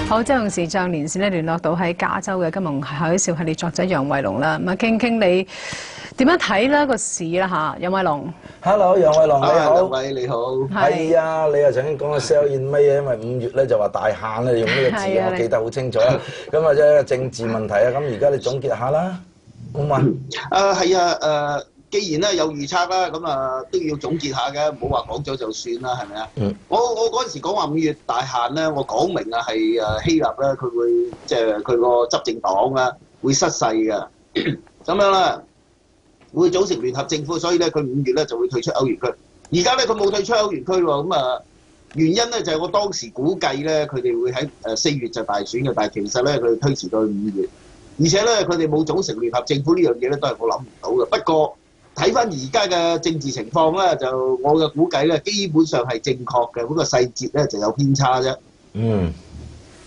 好，即係用視像連線咧聯絡到喺加州嘅金融海嘯系列作者楊偉龍啦。咁啊，傾傾你點樣睇呢個市啦嚇，楊偉龍。Hello， 楊偉龍你好。兩位你好。係啊，你又曾經講過 sell in May 啊，因為5月咧就話大限咧，用呢個字我記得好清楚。咁啊，即係政治問題啊，咁而家你總結下啦，好嘛？係啊，既然咧有預測啦，咁啊都要總結下嘅，唔好話講咗就算啦，係咪啊？我嗰陣時講話5月大限咧，我講明啊係希臘咧，佢會即係佢個執政黨啊會失勢嘅，咁樣啦，會組成聯合政府，所以咧佢5月咧就會退出歐元區。而家咧佢冇退出歐元區喎，咁啊原因咧就係我當時估計咧佢哋會喺4月就大選嘅，但係其實咧佢哋推遲到去5月，而且咧佢哋冇組成聯合政府呢樣嘢咧都係我諗唔到嘅。不過睇翻而家嘅政治情況咧，就我嘅估計咧，基本上係正確嘅，不過細節咧就有偏差啫。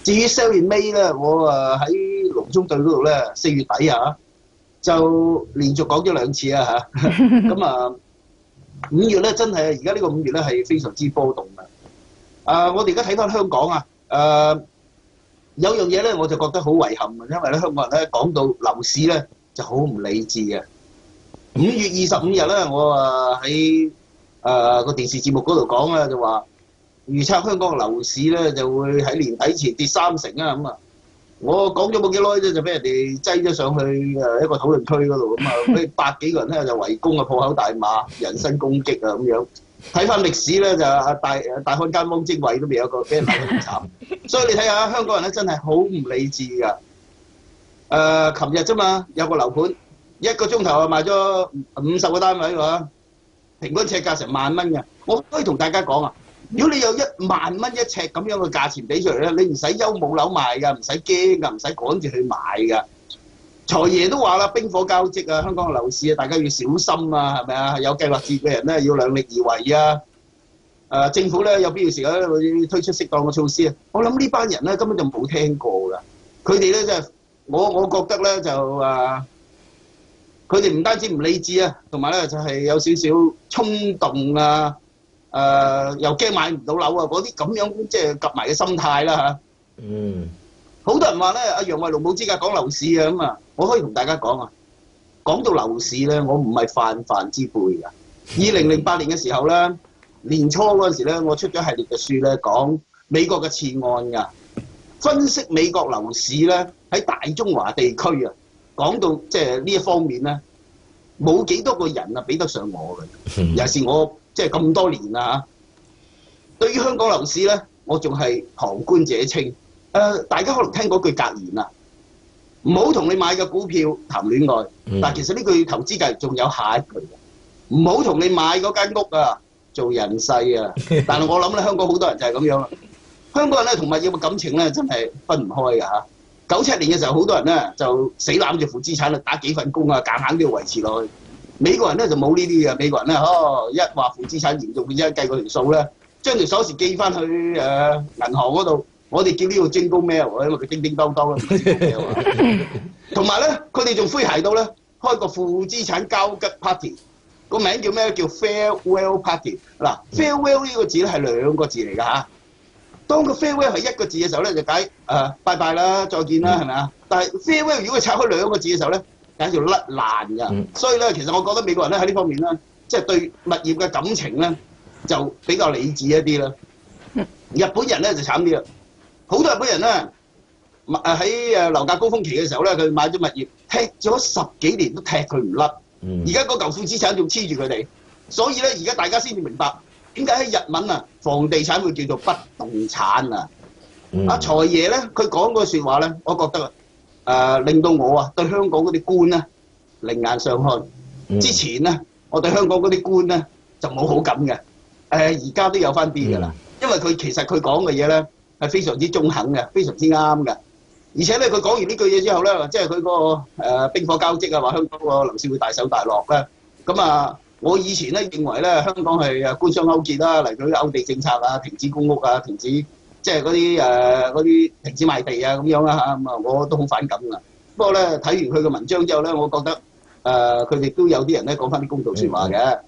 至於 sell in May 咧，我喺龍中隊嗰度咧，4月底啊，就連續講咗2次啊嚇。咁啊，5月咧真係而家呢個5月咧係非常之波動嘅。我哋而家睇翻香港啊，有樣嘢咧我就覺得好遺憾啊，因為咧香港人咧講到樓市咧就好唔理智嘅。5月25日咧，我喺個電視節目嗰度講啦，就話預測香港嘅樓市咧就會喺年底前跌30%啊咁啊！我講咗冇幾耐啫，就俾人哋擠咗上去一個討論區嗰度咁啊，嗰百幾個人咧就圍攻啊，破口大罵，人身攻擊啊咁樣。睇翻歷史咧，就大漢奸汪精衛都未有個俾人鬧得咁慘，所以你睇下香港人咧真係好唔理智㗎。琴日啫嘛，有個樓盤。1個鐘頭啊賣咗50個單位喎，平均尺價成1萬蚊嘅。我可以同大家講啊，如果你有1萬蚊一尺咁樣嘅價錢俾出嚟咧，你唔使憂冇樓賣㗎，唔使驚㗎，唔使趕住去買㗎。財爺都話啦，冰火交織啊，香港嘅樓市啊，大家要小心啊，係咪啊？有計劃置業嘅人咧要量力而為啊。政府咧有必要時咧會推出適當嘅措施啊。我諗呢班人咧根本就冇聽過㗎，佢哋咧即係我覺得咧就佢哋唔單止唔理智啊，同埋咧就係有少少衝動啊，又驚買唔到樓啊，嗰啲咁樣即係夾埋嘅心態啦嚇。好多人話咧，阿楊偉龍冇資格講樓市啊咁啊，我可以同大家講啊，講到樓市咧，我唔係泛之輩㗎。2008年嘅時候咧，年初嗰陣時咧，我出咗系列嘅書咧，講美國嘅次按㗎，分析美國樓市咧喺大中華地區啊。講到即係呢一方面咧，冇幾多個人啊比得上我嘅，尤其是我即係咁多年啦嚇。對於香港樓市咧，我仲係旁觀者清。大家可能聽過句格言啊，唔好同你買嘅股票談戀愛。但其實呢句投資格言仲有下一句嘅，唔好同你買嗰間屋啊做人世啊。但係我諗咧，香港好多人就係咁樣啦。香港人咧同物業嘅感情咧真係分唔開㗎嚇。97年嘅時候，好多人咧就死攬住負資產啦，打幾份工啊，硬都要維持落去。美國人咧就冇呢啲嘅，美國人咧一話負資產嚴重，佢即刻計嗰條數咧，將條鎖匙寄翻去銀行嗰度。我哋叫呢個 Jingle Mail，因為佢叮叮當當啦。同埋咧，佢哋仲詼諧到咧，開個負資產交吉 party， 個名叫咩？叫 Farewell Party。嗱，Farewell 呢個字咧係2個字嚟㗎嚇。當個 farewell 係1個字嘅時候咧，就解拜拜啦，再見啦，係咪啊？但係 farewell 如果佢拆開2個字嘅時候咧，簡直甩爛㗎。所以咧，其實我覺得美國人咧喺呢方面咧，即係對物業嘅感情咧，就比較理智一啲啦。日本人咧就慘啲啦，好多日本人咧喺樓價高峰期嘅時候咧，佢買咗物業，踢咗10幾年都踢佢唔甩。而家嗰嚿負資產仲黐住佢哋，所以咧而家大家先至明白。點解喺日文啊，房地產會叫做不動產啊？阿財爺咧，佢講個説話咧，我覺得令到我啊對香港嗰啲官咧另眼相看。之前咧，我對香港嗰啲官咧就冇好感嘅，而家都有翻啲㗎啦。因為佢其實佢講嘅嘢咧係非常之中肯嘅，非常之啱嘅。而且咧，佢講完呢句嘢之後咧，即係佢個冰火交織啊，話香港個樓市會大手大落咧，咁啊〜我以前咧認為咧香港係官商勾結啦，嚟到啲勾地政策啊，停止公屋啊，停止即係嗰啲停止賣地啊咁樣啦嚇，咁啊我都好反感噶。不過咧睇完佢嘅文章之後咧，我覺得佢哋都有啲人咧講翻啲公道説話嘅。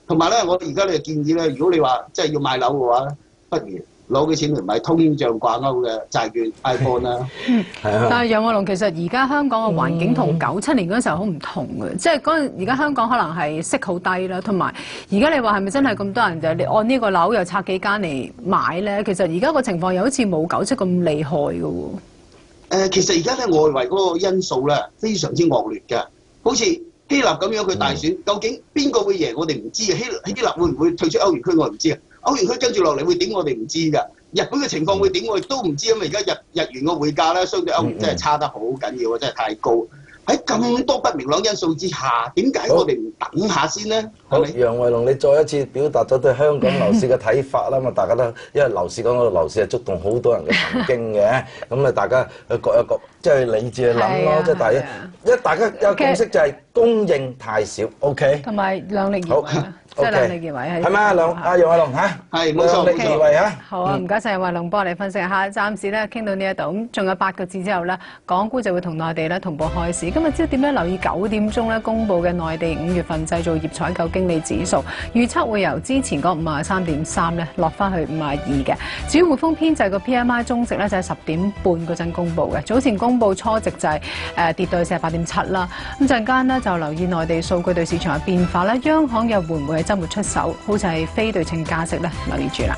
同埋咧，我而家咧建議咧，如果你話即係要買樓嘅話，不如攞嘅錢嚟買通脹掛鈎嘅債券 iPhone 啦。係啊。但係楊偉龍，其實而家香港嘅環境同97年嗰陣時候好唔同嘅，即係而家香港可能係息好低啦，同埋而家你話係咪真係咁多人就你按呢個樓又拆幾間嚟買咧？其實而家個情況又好似冇97咁厲害嘅喎。其實而家咧外圍嗰個因素咧非常之惡劣嘅，好似希臘咁樣佢大選，究竟邊個會贏我哋唔知嘅。希臘會唔會退出歐元區我唔知啊。歐元區跟住落嚟會點我哋唔知㗎。日本嘅情況會點我亦都唔知，因為而家日元個匯價咧相對歐元真係差得好緊要啊，真係太高。喺咁多不明朗因素之下，點解我哋唔等下先呢？好，楊偉龍，你再一次表達咗對香港樓市嘅睇法啦嘛，大家都因為樓市講到樓市係觸動好多人嘅神經嘅，咁啊大家各有各即係理智去諗咯，即係大家有共識就係供應太少 ，OK， 同埋量力而為啊。即係量力而為係咪啊？楊偉龍嚇，係冇錯，量力而為嚇。好啊，唔該晒，楊偉龍幫我哋分析下。暫時咧傾到呢一度，咁仲有8個字之後咧，港股就會同內地咧同步開市。今日知道點樣留意9點鐘咧公佈嘅內地5月份製造業採購經理指數，預測會由之前嗰53.3咧落翻去52嘅。至於匯豐編製個 PMI 中值咧就係10點半嗰陣公佈嘅，早前公佈初值就係跌到去48.7啦。咁陣間咧就留意內地數據對市場嘅變化咧，央行又會唔會喺週末出手，好似係非對稱加息咧，留意住啦。